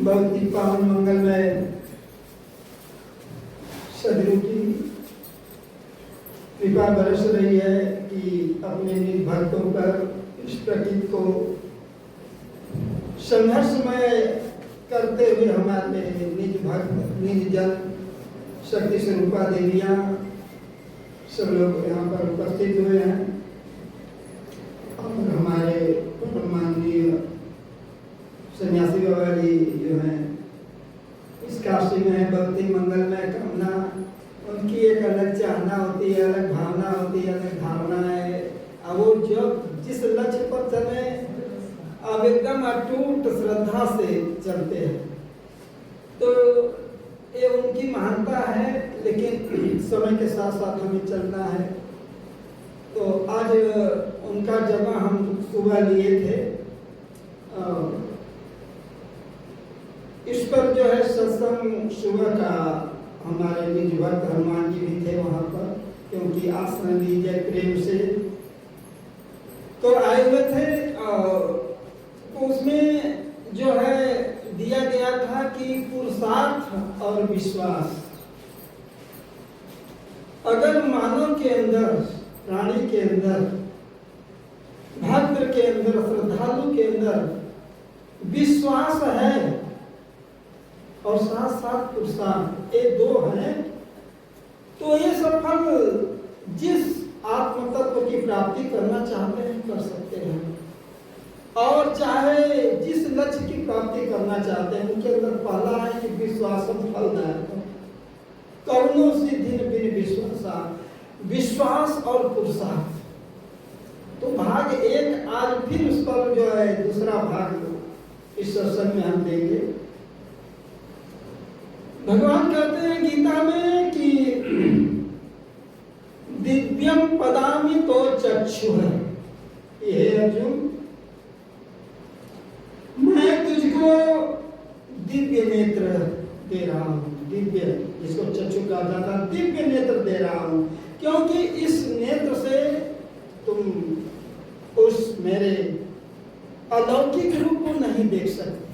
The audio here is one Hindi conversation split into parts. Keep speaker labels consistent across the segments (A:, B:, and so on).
A: बहुत ही पावन मंगलमय सदगुरु की कृपा बरस रही है कि अपने निज भक्तों पर इस प्रकृति को संघर्षमय करते हुए हमारे निज भक्त निज जन शक्ति स्वरूपा देवियाँ सब लोग यहाँ पर उपस्थित हुए हैं और हमारे माननीय सन्यासी बाबा जी जो हैं इस काशी में है भक्ति मंगलमय कामना उनकी एक अलग चाहना होती है, अलग भावना होती है, अलग धारणा है। अब वो जब जिस लक्ष्य पर चले अब एकदम अटूट श्रद्धा से चलते हैं तो ये उनकी महानता है, लेकिन समय के साथ साथ हमें चलना है। तो आज उनका जगह हम सुबह लिए थे, इस पर जो है सत्संग सुबह का हमारे निज भक्त हनुमान जी भी थे वहाँ पर, क्योंकि आश्रम लीजिए प्रेम से तो आए हुए थे। तो उसमें जो है दिया गया था कि पुरुषार्थ और विश्वास अगर मानव के अंदर, प्राणी के अंदर, भक्त के अंदर, श्रद्धालु के अंदर विश्वास है और साथ साथ पुरुषार्थ ये दो हैं तो ये सफल जिस आत्म तत्व की प्राप्ति करना चाहते हैं कर सकते हैं, और चाहे जिस लक्ष्य की प्राप्ति करना चाहते हैं उनके अंदर पहला है कि विश्वास फलदायक करुणो सिद्धि बिन विश्वास, विश्वास और पुरुषार्थ। तो भाग एक आज फिर उस पर जो है दूसरा भाग इस सत्संग में हम देंगे। भगवान कहते हैं गीता में कि दिव्यम पदामि तो चक्षु है, ये अर्जुन मैं तुझको दिव्य नेत्र दे रहा हूँ, दिव्य जिसको चक्षु कहा जाता है दिव्य नेत्र दे रहा हूँ, क्योंकि इस नेत्र से तुम उस मेरे अलौकिक रूप को नहीं देख सकते,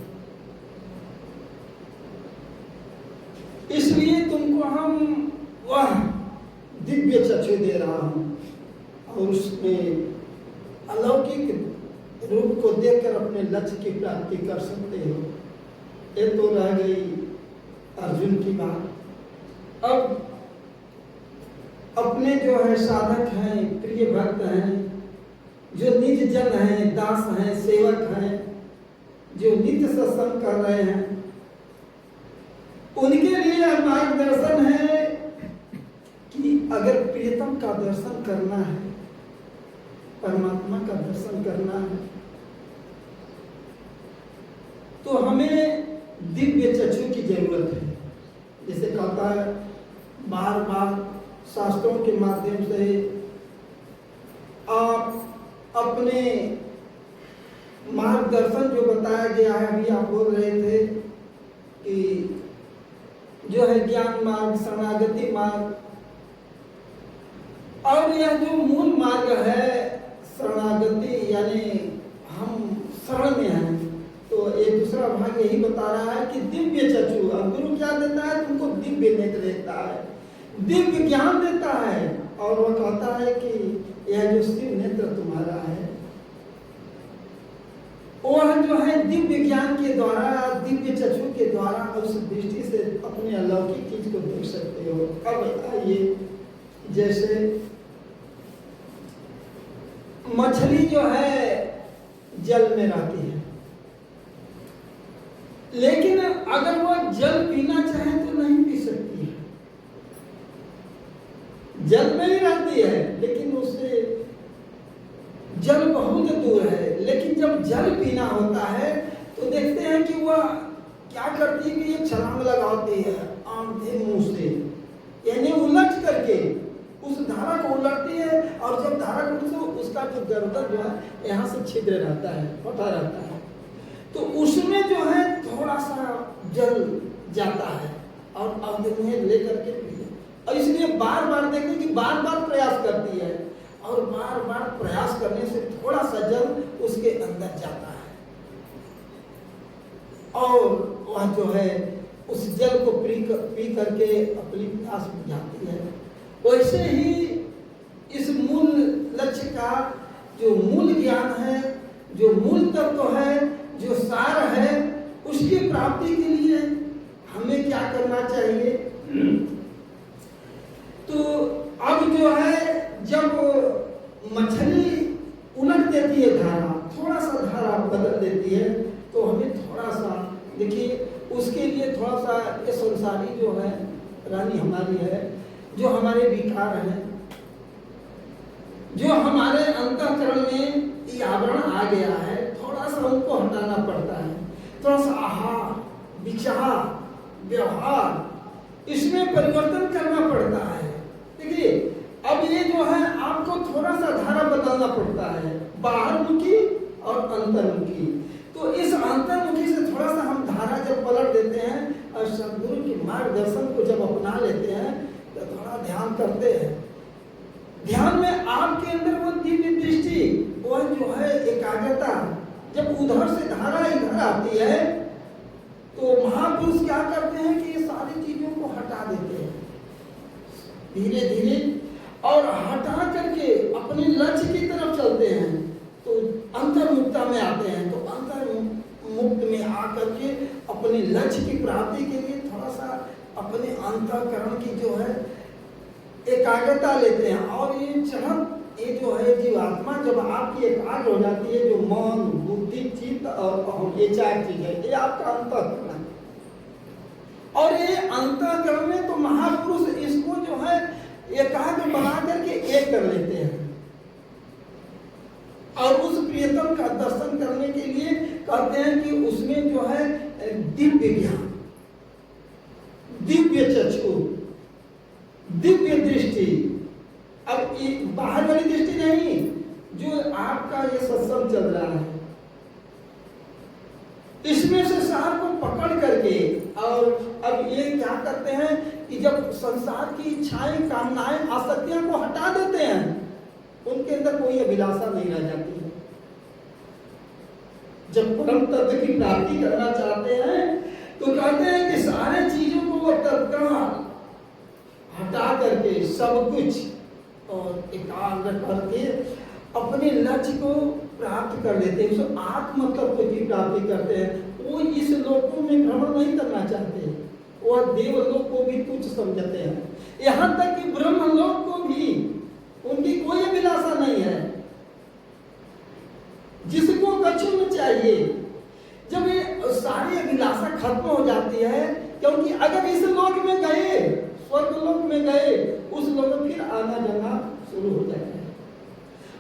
A: इसलिए तुमको हम वह दिव्य चक्षु दे रहा हूं और उसमें अलौकिक रूप को देखकर अपने लक्ष्य की प्राप्ति कर सकते हो। ये तो रह गई अर्जुन की बात। अब अपने जो है साधक हैं, प्रिय भक्त हैं, जो निज जन हैं, दास हैं, सेवक हैं, जो नित्य सत्संग कर रहे हैं, उनके लिए मार्गदर्शन है कि अगर प्रियतम का दर्शन करना है, परमात्मा का दर्शन करना है, तो हमें दिव्य चक्षु की जरूरत है। जैसे कहता है बार बार शास्त्रों के माध्यम से आप अपने मार्गदर्शन जो बताया गया है, अभी आप बोल रहे थे कि जो है ज्ञान मार्ग, शरणागति मार्ग, और यह जो मूल मार्ग है शरणागति यानी हम शरण में हैं, तो एक दूसरा भाग यही बता रहा है कि दिव्य चक्षु। अब गुरु क्या देता है तुमको? दिव्य नेत्र देता है, दिव्य ज्ञान देता है, और वह कहता है कि यह जो शिव नेत्र तुम्हारा है वह जो है दिव्य ज्ञान के द्वारा, दिव्य चक्षु के द्वारा उस दृष्टि से अपने अलौकिक चीज को देख सकते हो। अब आइए, जैसे मछली जो है जल में रहती है, लेकिन अगर वो जल पीना चाहे तो नहीं पी सकती है। जल में ही रहती है लेकिन उससे जल बहुत दूर है। लेकिन जब जल पीना होता है तो देखते हैं कि वह क्या करती है कि ये छलांग लगाती है आंधे मुंह से, यानी उलट करके उस धारा को उलटती है। और जब धारा को तो उसका जो गर्दन जो है यहाँ से छिद्र रहता है, फटा रहता है, तो उसमें जो है थोड़ा सा जल जाता है और आंधे मुंह लेकर के पी। और इसलिए बार बार देखते कि बार बार प्रयास करती है और बार बार प्रयास करने से थोड़ा सा जल उसके अंदर जाता है और वह जो है उस जल को पी करके अपनी प्यास बुझाती है। वैसे ही इस मूल लक्ष्य का जो मूल ज्ञान है, जो मूल तत्व है, जो सार है, उसकी प्राप्ति के लिए हमें क्या करना चाहिए? तो अब जो है जब मछली उलट देती है धारा, थोड़ा सा धारा बदल देती है, तो हमें थोड़ा सा देखिए उसके लिए थोड़ा सा ये संसारी जो है रानी हमारी है, जो हमारे विकार हैं, जो हमारे अंतःकरण में ये आवरण आ गया है, थोड़ा सा उनको हटाना पड़ता है। थोड़ा सा आहार, विचार, व्यवहार, इसमें परिवर्तन करना पड़ता है। देखिए अब ये जो है आपको थोड़ा सा धारा बदलना पड़ता है, बाहरमुखी और अंतर्मुखी। तो इस अंतर्मुखी से थोड़ा सा हम धारा जब पलट देते हैं और सद्गुरु के मार्गदर्शन को जब अपना लेते हैं तो थोड़ा ध्यान करते हैं। ध्यान में आपके अंदर वो दिव्य दृष्टि, वो जो है एकाग्रता, जब उधर से धारा इधर आती है तो महापुरुष क्या करते हैं कि ये सारी चीजों को हटा देते हैं धीरे धीरे, और हटा करके अपने लक्ष्य की तरफ चलते हैं। तो अंतर्मुक्ता में आते हैं, तो अंतर्मुक्त में आकर के अपने लक्ष्य की प्राप्ति के लिए थोड़ा सा अपने अंतःकरण की जो है एकाग्रता लेते हैं। और ये चढ़त, ये जो है जीवात्मा जब आपकी एकाग्र हो जाती है, जो मन, बुद्धि, चित्त और अहम, ये चार चीज है, ये आपका अंतःकरण है। और ये अंतःकरण में तो महापुरुष इसको जो है एकाग्र बना करके एक कर लेते हैं और उस प्रियतम का दर्शन करने के लिए कहते हैं कि उसमें जो है दिव्य ज्ञान, दिव्य चक्षु, दिव्य दृष्टि। अब ये बाहर वाली दृष्टि नहीं, जो आपका ये सत्संग चल रहा है इसमें से सार को पकड़ करके, और अब ये क्या करते हैं कि जब संसार की इच्छाएं, कामनाएं, आसक्तियां को हटा देते हैं, उनके अंदर कोई अभिलाषा नहीं रह जाती है। जब परम तत्व की प्राप्ति करना चाहते हैं तो कहते हैं कि सारे चीजों को वो तत्काल हटा करके सब कुछ और एकाग्र करके अपने लक्ष्य को प्राप्त कर लेते हैं। उसको आत्म तत्व की प्राप्ति करते हैं। वो इस लोकों में भ्रमण नहीं करना चाहते, वो देवलोक को भी तुच्छ समझते हैं, यहाँ तक कि ब्रह्मलोक को भी उनकी कोई अभिलाषा नहीं है। जिसको कछु में चाहिए, जब ये सारी अभिलाषा खत्म हो जाती है, क्योंकि अगर इस लोक में गए, स्वर्ग लोक में गए, उस लोक में फिर आना जाना शुरू हो जाता है।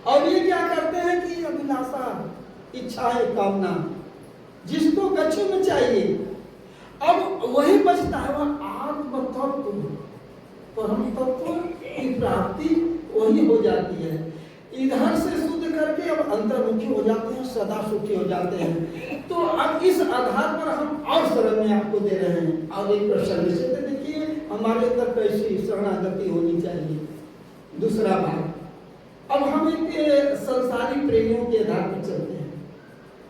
A: और ये क्या करते हैं कि अभिलाषा, इच्छाएं, कामना, जिसको कछु में चाहिए, अब वही बचता है, वह आत्म तत्व, परम तत्व की प्राप्ति वही हो जाती है। इधर से शुद्ध करके अब अंतर्मुखी हो जाते हैं, सदा सुखी हो जाते हैं। तो अब इस आधार पर हम और शरण में आपको दे रहे हैं। और एक प्रश्न से देखिए हमारे अंदर कैसी शरणागति होनी चाहिए। दूसरा भाग, अब हम एक संसारी प्रेमियों के आधार पर चलते हैं,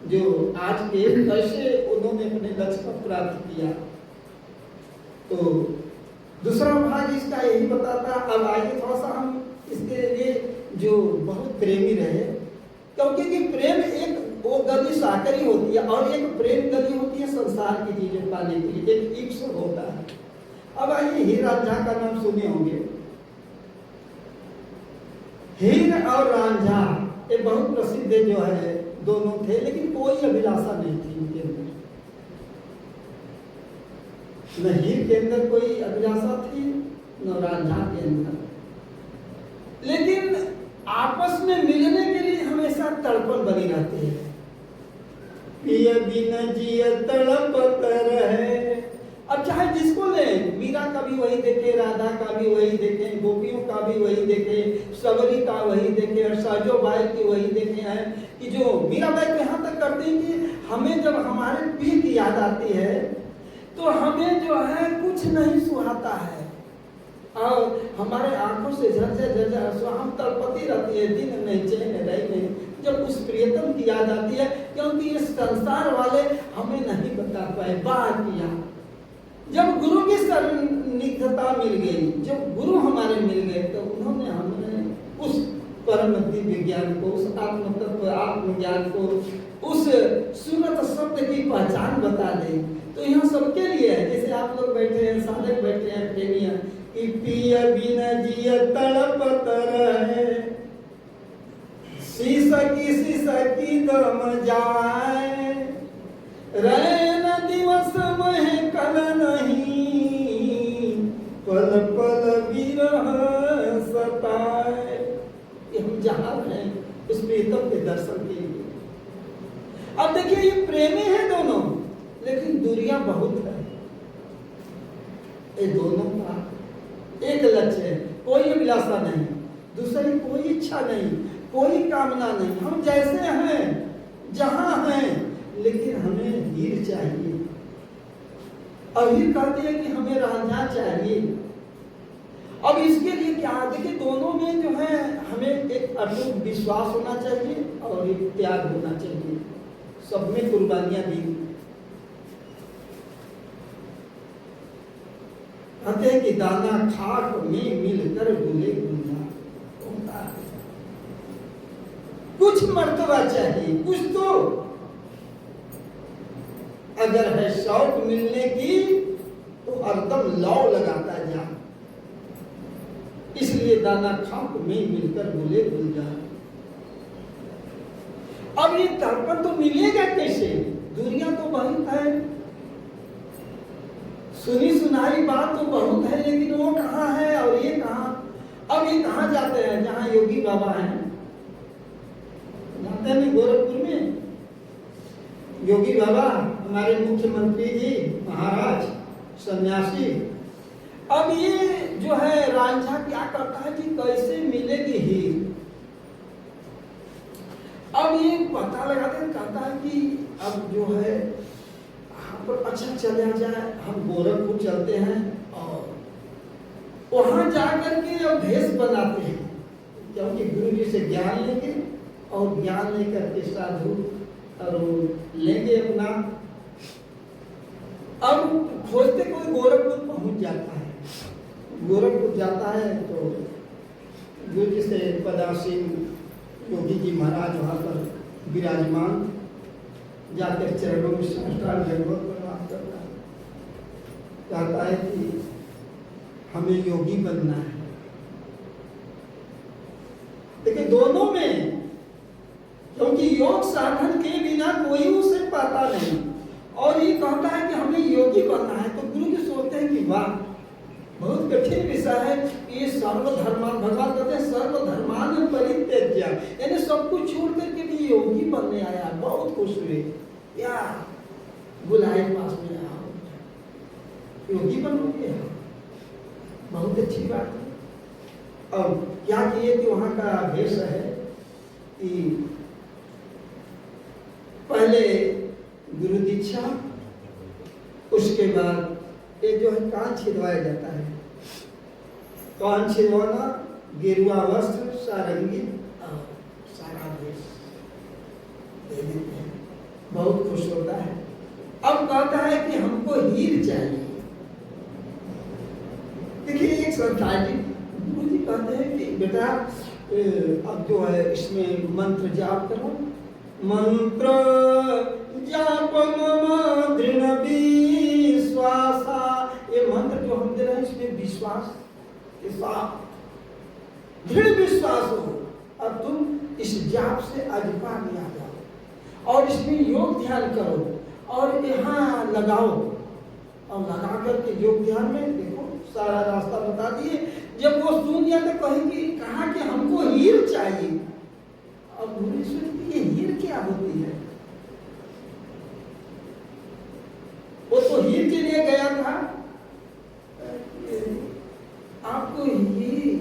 A: जो आज के कैसे उन्होंने अपने लक्ष्य को प्राप्त किया। तो दूसरा भाग इसका यही बताता। अब आइए थोड़ा सा हम इसके लिए जो बहुत प्रेमी रहे, क्योंकि कि प्रेम एक वो गति साकरी होती है और एक प्रेम गति होती है संसार की चीजें पाने के लिए, एक इक्ष होता है। अब आइए हीर रांझा का नाम सुने होंगे। हीर और रांझा ये बहुत प्रसिद्ध जो है दोनों थे, लेकिन कोई अभिलाषा नहीं थी उनके अंदर। न हीर के अंदर कोई अभिलाषा थी, न रांझा के अंदर, लेकिन आपस में मिलने के लिए हमेशा तड़पन बनी रहती है। पिया बिना जिया तड़पत रहे। अब चाहे जिसको ले, मीरा का भी वही देखे, राधा का भी वही देखे, गोपियों का भी वही देखे, सबरी का वही देखे, और साजो बाई की वही देखे हैं कि जो मीरा बाई को यहाँ तक करते हैं कि हमें जब हमारे पीर की याद आती है तो हमें जो है कुछ नहीं सुहाता है, और हमारे आंखों से झरझर झरझर आंसू, हम तड़पती रहती है, दिन नहीं चैन रही नहीं जब उस प्रियतम की याद आती है, क्योंकि ये संसार वाले हमें नहीं बता पाए। बात किया जब गुरु की सन्निग्धता मिल गई, जब गुरु हमारे मिल गए, तो उन्होंने हमें उस परम दिव्य ज्ञान को, उस आत्म तत्व आत्मज्ञान को, उस सुनत शब्द की पहचान बता दी। तो यहाँ सबके लिए है, जैसे आप लोग बैठे हैं, साधक बैठे हैं, प्रेमिया कि पिया बिना जिया तड़पत रहे, शीशा की दम जाए, रैन दिवस में कल नहीं, पल पल विरह सताए। ये हम जहाँ हैं उस प्रीतम के दर्शन के लिए। अब देखिए ये प्रेमी है दोनों, लेकिन दूरियां बहुत है। ये दोनों का एक लक्ष्य है, कोई अभिलाषा नहीं, दूसरी कोई इच्छा नहीं, कोई कामना नहीं। हम जैसे हैं, जहां हैं, लेकिन हमें हीर चाहिए। और हीर कहती है कि हमें रांझा चाहिए। अब इसके लिए क्या, देखिए दोनों में जो है हमें एक अटूट विश्वास होना चाहिए और एक त्याग होना चाहिए। सब में कुर्बानियां दी। कहते हैं कि दाना खाक में मिलकर गुले गुंजा होता है। कुछ मर्तबा चाहिए, कुछ तो अगर है शौक मिलने की तो हरदम लौ लगाता जा। इसलिए दाना खाक में मिलकर गुले गुंजा। अब ये तर्पण तो मिलेगा कैसे, दूरियां तो बहुत है, सुनी सुनाई बात तो बहुत है, लेकिन वो कहाँ है और ये कहाँ। अब ये कहाँ जाते हैं, जहाँ योगी बाबा हैं, जाते हैं गोरखपुर में योगी बाबा, हमारे मुख्यमंत्री जी महाराज सन्यासी। अब ये जो है रांझा क्या करता है कि कैसे मिलेगी हीर। अब ये पता लगाते कहता है कि अब जो है पर अच्छा चला जाए, हम गोरखपुर चलते हैं और वहां जाकर के अब भेष बनाते हैं, क्योंकि गुरु जी से ज्ञान लेंगे और ज्ञान लेकर के साधु और लेंगे अपना। अब खोजते कोई गोरखपुर पहुंच जाता है, गोरखपुर जाता है तो गुरु जी से पदासीन योगी जी महाराज वहां पर विराजमान, जाकर चरणों में साष्टांग दंडवत प्रणाम करता है, कहता है कि हमें योगी बनना है। देखिए दोनों में, क्योंकि योग साधन के बिना कोई उसे पाता नहीं, और ये कहता है कि हमें योगी बनना है। तो गुरु जी सोचते हैं कि वाह बहुत कठिन विषय है, ये सर्वधर्मान, भगवान कहते हैं सर्वधर्मान परित्यज्य, यानी सब कुछ छोड़ करके भी योगी बनने आया। बहुत खुश हुए, या बुलाए पास में आओ, योगी बनोगे, बहुत अच्छी बात है। और क्या किए कि वहां का भेष है कि पहले गुरु दीक्षा, उसके बाद ये जो है कान छिदवाया जाता है, कान छिदवाना, गेरुआ वस्त्र, सारंगी और सारा भेष दे देते हैं। बहुत खुश होता है। अब कहता है कि हमको हीर चाहिए। देखिए एक संस्थाजी गुरु जी कहते हैं कि बेटा अब जो है इसमें मंत्र जाप करो, मंत्र जाप मम दृढ़ विश्वासा। ये मंत्र जो हम दे रहे हैं इसमें विश्वास के साथ, दृढ़ विश्वास हो अब तुम इस जाप से अजपा में आ जाओ और इसमें योग ध्यान करो और यहाँ लगाओ, और लगा करके योग ध्यान में देखो सारा रास्ता बता दिए। जब वो सुन गया तो कहेंगे कहा कि हमको हीर चाहिए। अब मुनि सोचते ये हीर क्या होती है? वो तो हीर के लिए गया था, आपको हीर,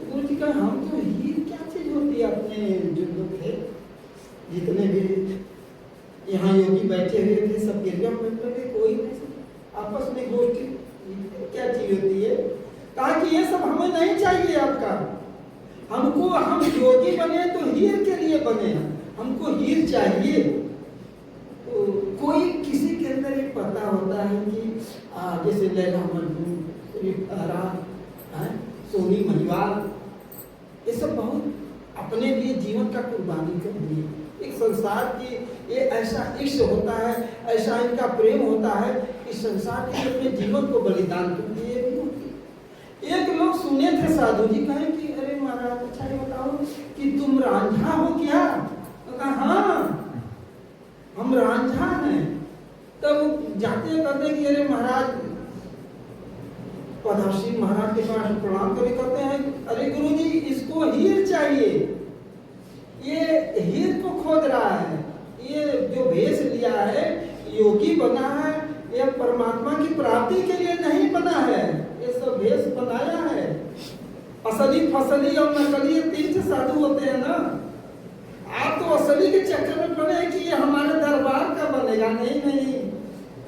A: गुरु जी का हम तो हीर क्या चीज होती है? अपने जो लोग थे जितने भी यहाँ योगी बैठे हुए थे सब गिरजा बैठ लगे, कोई नहीं आपस में गोष्ठी क्या चीज होती है? कहा कि ये सब हमें नहीं चाहिए आपका, हमको हम योगी बने तो हीर के लिए बने, हमको हीर चाहिए। तो कोई किसी के अंदर एक पता होता है कि जैसे लैला मजनू, सोनी महिवाल, ये सब बहुत अपने लिए जीवन का कुर्बानी कर दिए। एक संसार की ये ऐसा इश्क होता है, ऐसा इनका प्रेम होता है, इस संसार के अपने जीवन को बलिदान कर दिए भी होती। एक लोग सुने थे साधु जी कहे कि अरे महाराज अच्छा ये बताओ कि तुम रांझा हो क्या? तो कहा हाँ हम रांझा हैं। तब जाते कहते कि अरे महाराज पधाशी महाराज के पास प्रणाम करे, कहते हैं अरे गुरु जी इसको हीर चाहिए, ये हीर को खोज रहा है, ये जो भेष लिया है योगी बना है, यह परमात्मा की प्राप्ति के लिए नहीं बना है, ये सब भेष बनाया है। असली फसली और नकली तीन साधु होते हैं ना। आप तो असली के चक्कर में पड़े कि ये हमारे दरबार का बनेगा, नहीं नहीं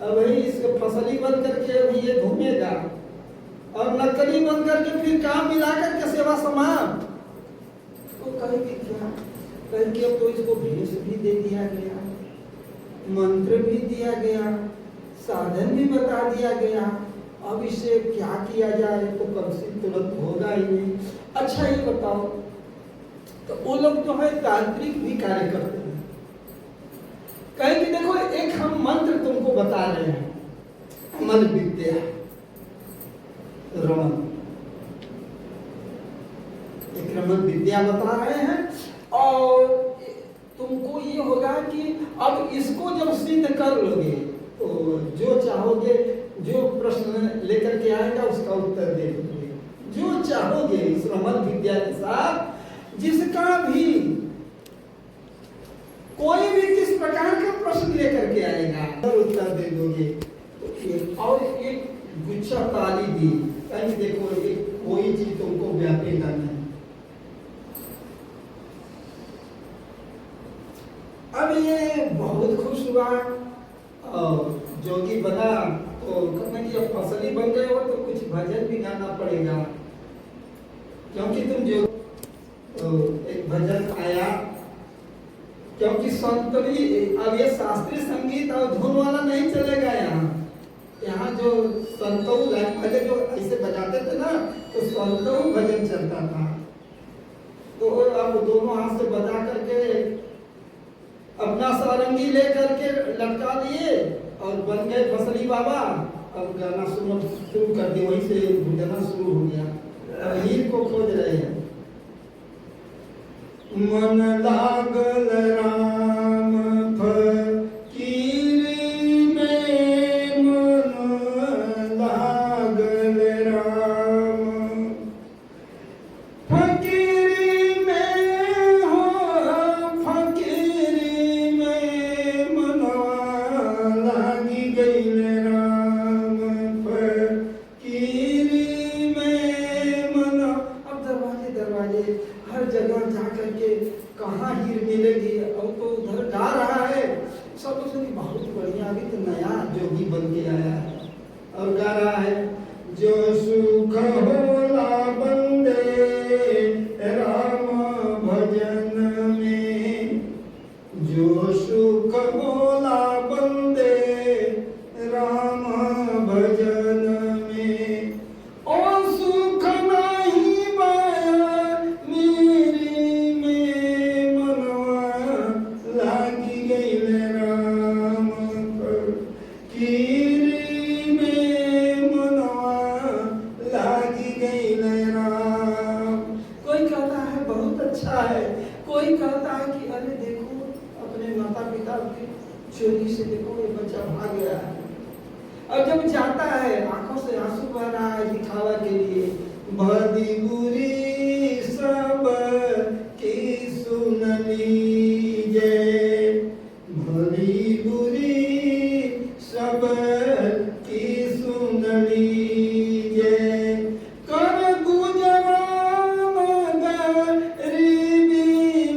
A: अब इसको फसली बन करके अभी ये घूमेगा और नकली बन करके फिर काम मिला करके सेवा समाप्त। तो कहेंगे क्या? कहेंगे अब तो इसको भेष भी दे दिया गया, मंत्र भी दिया गया, साधन भी बता दिया गया, अब इसे क्या किया जाए? तो कब से तुरंत होगा ही नहीं। अच्छा ये बताओ, तो वो लोग जो है तांत्रिक भी कार्य करते हैं, कहेंगे देखो एक हम मंत्र तुमको बता रहे हैं, मन विद्या रमन, एक रमन विद्या बता रहे हैं और तुमको ये होगा कि अब इसको जब सिद्ध कर लोगे तो जो चाहोगे, जो प्रश्न लेकर के आएगा उसका उत्तर दे दोगे, जो चाहोगे इस रमन विद्या के साथ, जिसका भी कोई भी किस प्रकार का प्रश्न लेकर के आएगा उत्तर दे दोगे। तो और एक गुच्छा ताली दी, कहीं देखो कोई चीज तुमको व्यापेगा नहीं। अब ये बहुत खुश हुआ और जोगी बना, तो कहना कि अब फसली बन गए हो तो कुछ भजन भी गाना पड़ेगा, क्योंकि तुम जो तो एक भजन आया, क्योंकि संतरी अब ये शास्त्रीय संगीत और धुन वाला नहीं चलेगा यहाँ जो संतऊ है, पहले जो ऐसे बजाते थे ना तो संतऊ भजन चलता था। तो अब दोनों हाथ से बजा करके अपना सारंगी ले करके लटका दिए और बन गए फसली बाबा। अब गाना सुनना शुरू कर दिए, वहीं से गुजरना शुरू हो गया। अब हीर को खोज रहे हैं। मन लागल राम फकीरी में, मन लागल राम फकीरी में हो, फकीरी में मनवा लागी गईल राम फकीरी में मन। अब दरवाजे दरवाजे हर जगह जा करके कहाँ हीर मिलेगी, जाता है। कोई कहता है कि अरे देखो अपने माता पिता की चोरी से देखो ये बच्चा भाग गया है। और जब जाता है आंखों से आंसू बह रहा है दिखावा के लिए। भली बुरी सब की सुन लीजिए, भली बुरी सब की सुन लीजिए। कर गुजरान गरीबी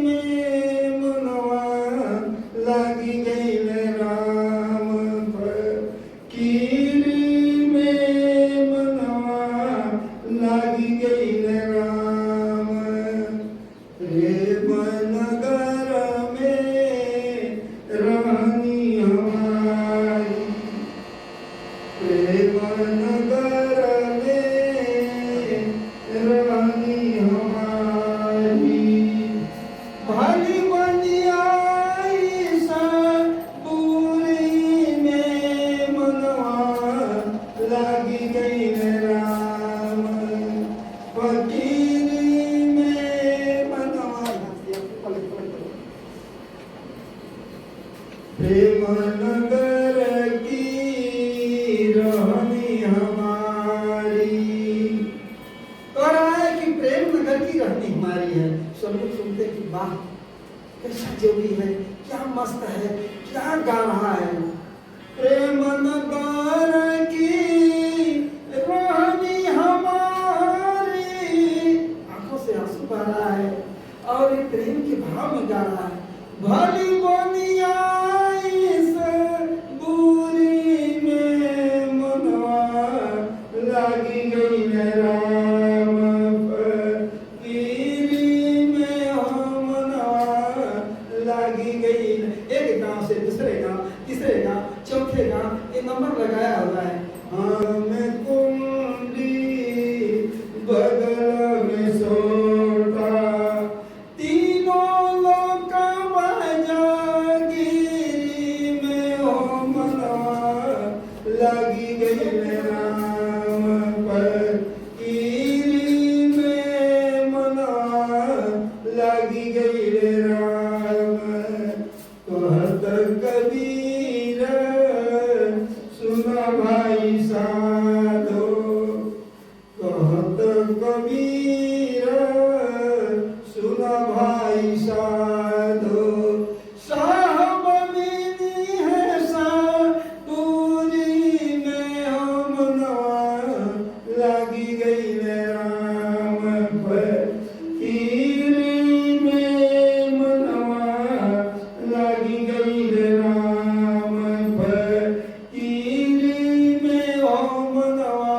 A: में मनवा लगी गई राम फकीरी में मनवा लगी गई राम। प्रेम नगर में रानी हमारी, प्रेम नगर में रानी हमारी। भली बनियाई सा पूरी में मनवा लगी गई राम फकीरी में मनवा। प्रेम नगर की रहनी हमारी। कह रहा है कि प्रेम नगर की रहनी हमारी है। सब लोग सुनते कि वाह कैसा जोड़ी है, क्या मस्त है, क्या गा रहा है। प्रेम नगर की रहनी हमारी, आंखों से आंसू बह रहा है और ये प्रेम के भाव में गा रहा है। भली बनियाई से बुरी में मनवा लगी गई राम फकीरी में मनवा लगी गई। एक गांव से दूसरे गांव, तीसरे गांव, चौथे गांव ये नंबर लगाया हुआ है। हमें कुंडी बगल में सोता, तीनों लोग जागिरी में हो मनवा लगी गई राम फकीरी में मनवा लगी गई राम। कहत कबीर सुना भाई साधो, कहत कबीर सुना भाई साधो। साहब मिली है सा पूरी में हम मनवा लगी गई राम फकीरी में मनवा लगी गई राम फकीरी में हम मनवा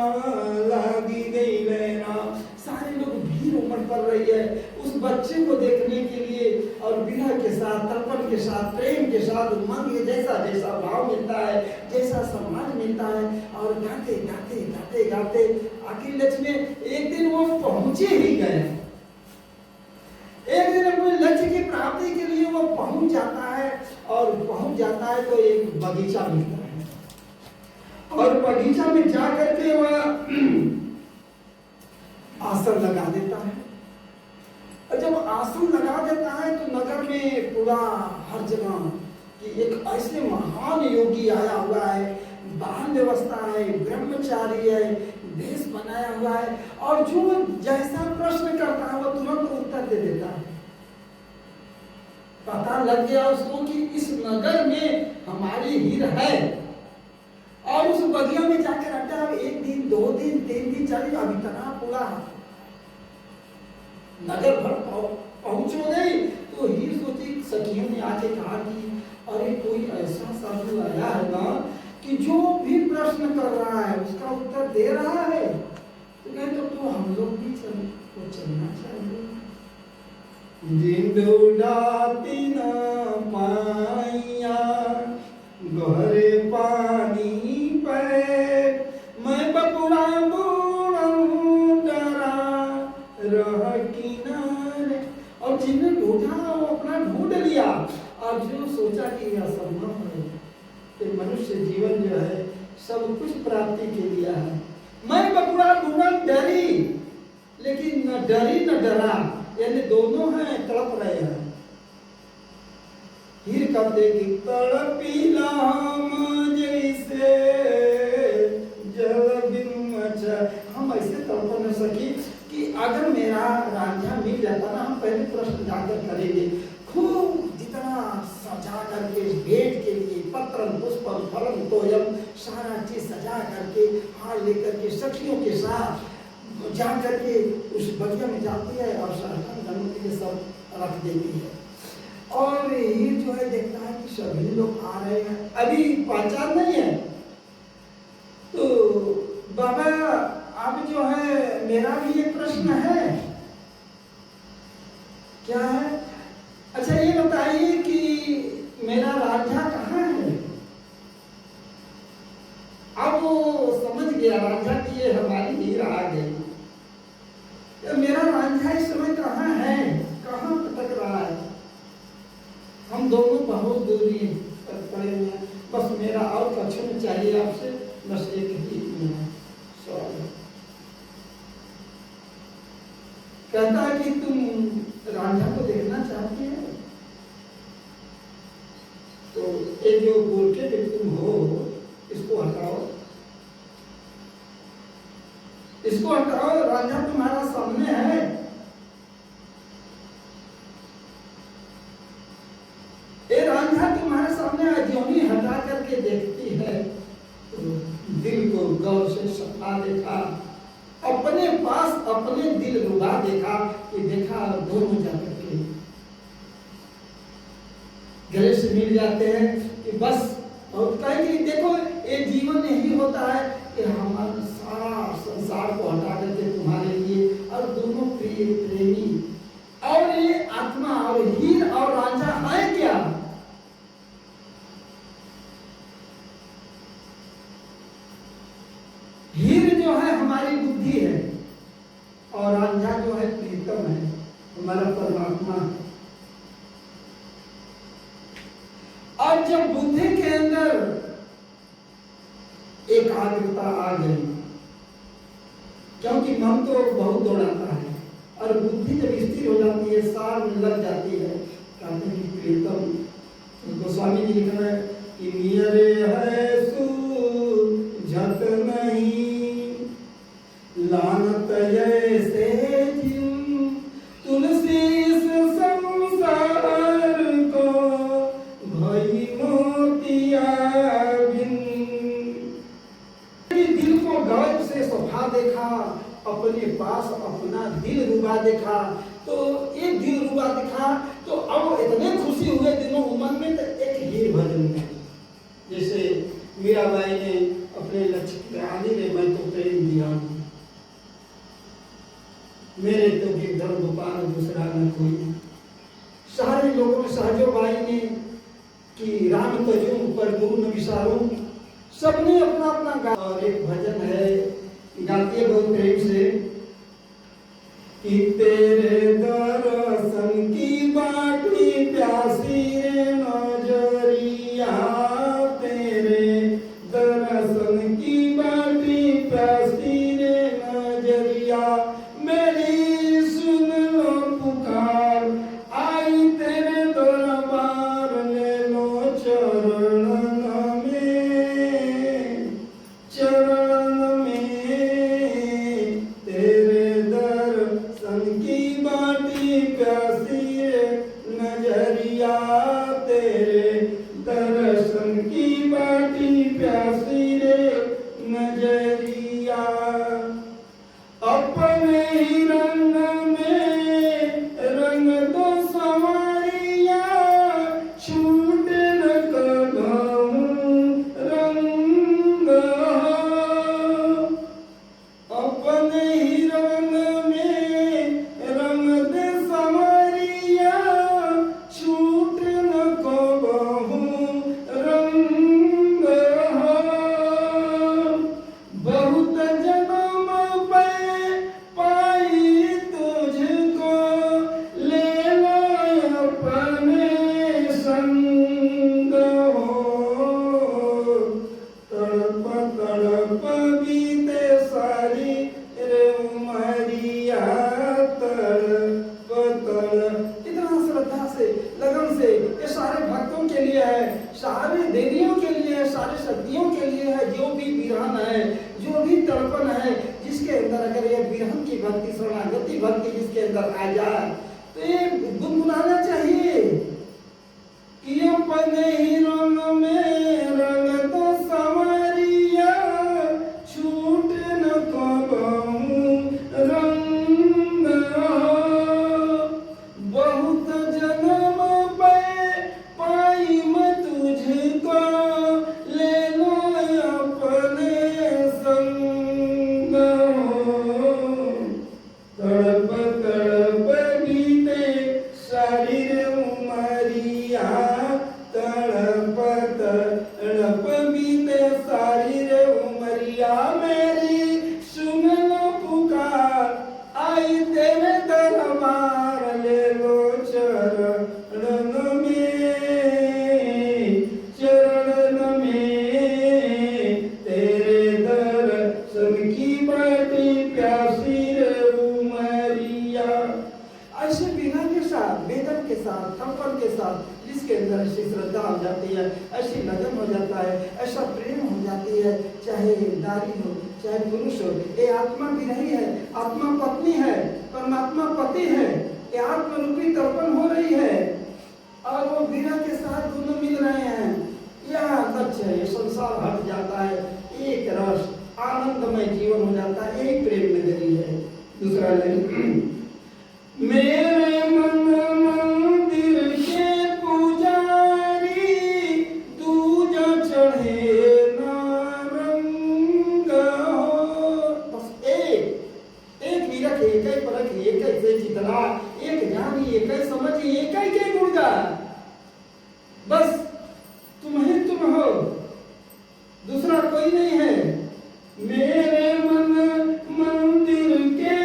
A: लगी गई राम। सारे लोग भीड़ उमड़ पड़ रही है उस बच्चे को देखने के लिए और विरह के साथ, तर्पण के साथ, प्रेम के साथ, उमंग के जैसा जैसा भाव मिलता है, जैसा समाज मिलता है। और गाते गाते गाते गाते आखिर लक्ष्य में एक दिन वो पहुंचे ही गए। एक दिन अपने लक्ष्य की प्राप्ति के लिए वो पहुंच जाता है और पहुंच जाता है तो एक बगीचा मिलता है और बगीचा में जा करके वह आसन लगा देता है। और जब आसन लगा देता है तो नगर में पूरा हर जगह कि एक ऐसे महान योगी आया हुआ है, बाल व्यवस्था है, ब्रह्मचारी है, भेष बनाया हुआ है और जो जैसा प्रश्न करता है वो तुरंत उत्तर दे देता है। पता लग गया उसको कि इस नगर में हमारी हीर है। और उस बगिया में जाकर अड्डा एक दिन, दो दिन, 3 दिन चली, अब इतना पूरा नगर भर पहुंचो नहीं तो हीर सोची, सखियों ने आके कहा कि अरे कोई ऐसा साधु आया है ना कि जो भी प्रश्न कर रहा है उसका उत्तर दे रहा है। तो कहे तो हम लोग भी चलना चाहिए। जिंदुडाती न पाइया गहरे पानी पे, मैं बकुड़ा रह किनारे। और जिन्हें ढूंढा वो अपना ढूंढ लिया और जो सोचा कि यह असंभव है कि मनुष्य जीवन जो है सब कुछ प्राप्ति के लिए है। मैं बकुड़ा ढूंढन डरी लेकिन न डरी न डरा, यानी दोनों हैं, तड़प रहे हैं। हीर कहते कि तड़पीला हम जैसे जल बिन मचा, हम ऐसे तड़प न सकी कि अगर मेरा रांझा मिल जाता ना, हम पहले प्रश्न जाकर करेंगे, खूब जितना सजा करके भेंट के लिए पत्रम पुष्पम फलम तोयम सारा चीज सजा करके हार लेकर के सखियों के साथ जा करके उस बगिया में जाती है और सरकन करने के लिए सब रख देती है। और ये जो है देखता है कि सभी लोग आ रहे हैं, अभी पहचान नहीं है, तो बाबा अब जो है मेरा भी एक प्रश्न है। क्या है? अच्छा ये बताइए कि मेरा रांझा कहाँ है? अब वो समझ गया रांझा की ये हमारी हीर आ गई। मेरा रांझा इस समय कहाँ है, कहाँ भटक रहा है? हम दोनों बहुत दूरी पर पड़े हुए हैं, बस मेरा और कुछ नहीं चाहिए आपसे, बस एक ही सवाल है। कहता है कि तुम रांझा को देखना चाहती है, तो ये जो गोरखे पे तुम हो इसको हटाओ, इसको हटाओ, रांझा तुम्हारा सामने है। ये रांझा तुम्हारे सामने अजोनी हटा करके देखती है, तो दिल को गौर से सपना देखा, अपने पास अपने दिल रुबा देखा कि देखा दोनों जाकर के गले से मिल जाते हैं कि बस। और कहे कि देखो ये जीवन यही होता है कि हमारा सारा संसार को हटा करके तुम्हारे लिए, और दोनों प्रिय प्रेमी, और ये आत्मा और हीर और रांझा है क्या? हीर जो है हमारी बुद्धि है और रांझा जो है प्रीतम है, हमारा परमात्मा है। और जब बुद्धि के अंदर एकाग्रता आ गई, क्योंकि मन तो बहुत दौड़ाता है, और बुद्धि जब स्थिर हो जाती है, सार में लग जाती है, कहते हैं कि प्रीतम। गोस्वामी जी लिख रहे हैं कि नियरे है सूझत नहीं लानत ऐसे जिन तुलसी संसार को भई मोतिया बिन। दिल को गौर से सफा देखा, अपने पास अपना दिल रुबा देखा, तो एक दिल रुबा देखा तो अब इतने खुशी हुए दिनों मन में, तो एक हीर भजन में, जैसे मीराबाई ने अपने लक्ष्य रानी ने मैं तो प्रेम दिया, मेरे तो गिरधर गोपाल दूसरा न कोई। सारे लोगों में सहजो बाई ने कि राम तजू पर गुरु न विसारूं, सबने अपना अपना गा। और एक भजन है, गाती है बहुत प्रेम से कि तेरे दर्शन की बाटी प्यासी नजरिया, तेरे दर्शन की बाटी प्यासी नजरिया, मेरी सुन लो पुकार, आई तेरे दरबार ले लो चरणन में, चरणन में तेरे दर्शन की बाटी प्यासी नजरिया, तेरे दर्शन की बाटी प्यासी नजरिया। अपने ही रंग में रंग दो सवारिया, छूट न कभाऊं रंग, अपने ही रंग में रंग दे सवारिया, भक्ति जिसके अंदर आ जाए तो ये गुनगुनाना चाहिए कि अपने ही रंग में रंग तो संवरिया छूट न कबहू रंग बहुत जन्म पे पाई मैं तुझको ले लो अपने संग तड़प तड़प बीते शरीर उमरिया तड़प तड़प बीते शरीर उमरिया मेरी सुन लो पुकार आई तेरे दरबार ले लो चरण में तेरे दर्शन की बड़ी प्यासी ऐसे बिना के साथ बेदम के साथ थप्पड़ के साथ जिसके अंदर ऐसी श्रद्धा हो जाती है, ऐसी लगन हो जाता है, ऐसा प्रेम हो जाती है, चाहे नारी हो चाहे पुरुष हो, ये आत्मा भी नहीं है, आत्मा पत्नी है, परमात्मा पति है, ये आत्मा रूपी तर्पण हो रही है और वो बिना के साथ दोनों मिल रहे हैं। यह सच है, संसार हट जाता है, एक रस आनंदमय जीवन हो जाता है, यही प्रेम नगरी है। दूसरा नहीं मेरे मन मंदिर के पुजारी दूजा चढ़े ना रंग बस एक ही रखे एक ही परख एक ही से जितना एक जानी एक ही समझी एक ही के गुण गा बस तुम ही तुम हो, दूसरा कोई नहीं है। मेरे मन मंदिर के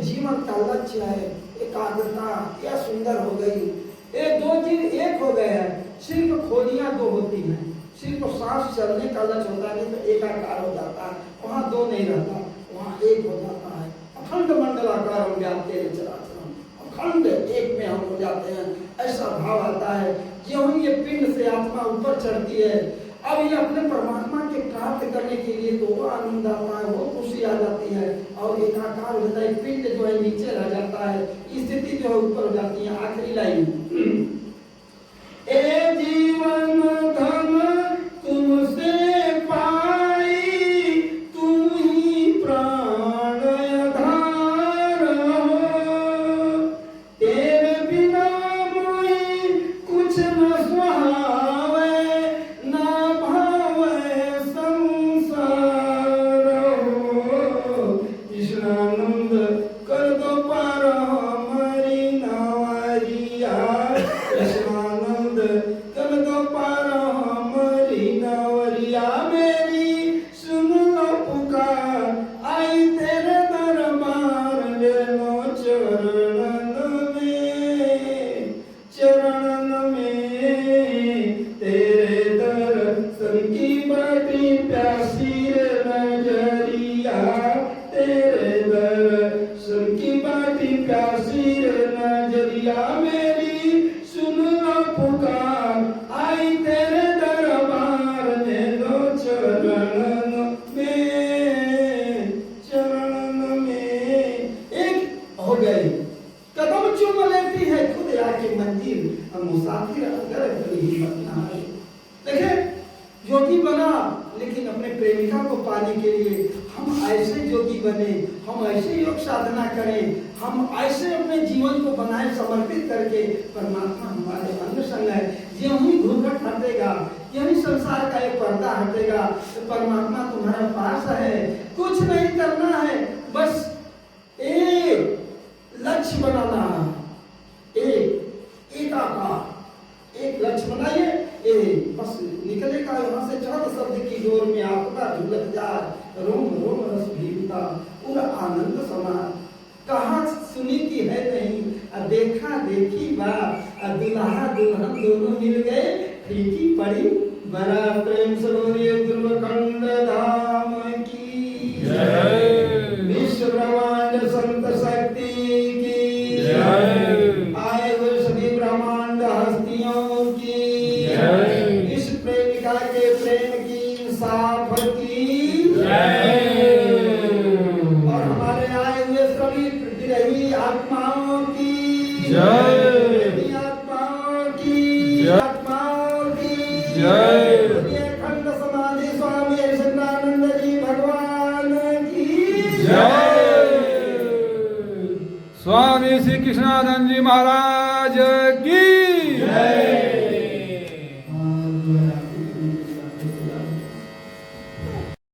A: जीवन का लक्ष्य है एकाग्रता, यह सुंदर हो गई। ये दो चीज एक हो गए हैं, सिर्फ खोलियां दो होती हैं, सिर्फ सांस चलने का लक्ष्य होता है तो एकाकार हो जाता है, वहाँ दो नहीं रहता, वहाँ एक हो जाता है। अखंड मंडलाकार हो गया तेरे चराचरम, अखंड एक में हम हो जाते हैं, ऐसा भाव आता है। ज्यों ये पिंड से आत्मा ऊपर चढ़ती है, अब ये अपने परमात्मा के प्राप्त करने के लिए तो वो आनंद आता है, वो खुशी आ जाती है और एकाकार हो जाता है। पिंड जो है नीचे रह जाता है, स्थिति जो है ऊपर हो जाती है। आखिरी लाइन ए जीवन धन तुमसे पाई, तुम ही प्राण आधार हो, तेरे बिना मोई कुछ न सुहावे, ना भावे संसार हो, कृष्णानंद कर दो पार हमारी नावरिया, कृष्णानंद कर दो पार पाने के लिए हम ऐसे योगी बने, हम ऐसे योग साधना करें, हम ऐसे अपने जीवन को बनाए समर्पित करके परमात्मा हमारे अंग संग है। जो ही घूंघट हटेगा, यही संसार का एक पर्दा हटेगा तो परमात्मा तुम्हारा पास है। कुछ नहीं करना है, बस एक लक्ष्य बनाना, एक आकार, एक लक्ष्य बनाइए, बस निकलेगा यहाँ से चार शब्द की डोर में आपका झुलक जाए, रोम रोम रस भीमता पूरा आनंद समा। कहाँ सुनी की है नहीं, देखा देखी बात, दुल्हा दुल्हन दोनों मिल गए, फीकी पड़ी बड़ा प्रेम से बोलिए ध्रुवखंड धाम की जय, विश्व ब्रह्मांड संत शक्ति की जय, आए हुए सभी ब्रह्मांड हस्तियों की जय, इस प्रेमिका के प्रेम की साफ की जय, और हमारे आए हुए सभी विरही आत्माओं की जय, आत्माओं की आत्माओं की जय, खंड समाधि स्वामी सच्चिदानंद जी भगवान की जय,
B: स्वामी श्री कृष्णानंद जी महाराज की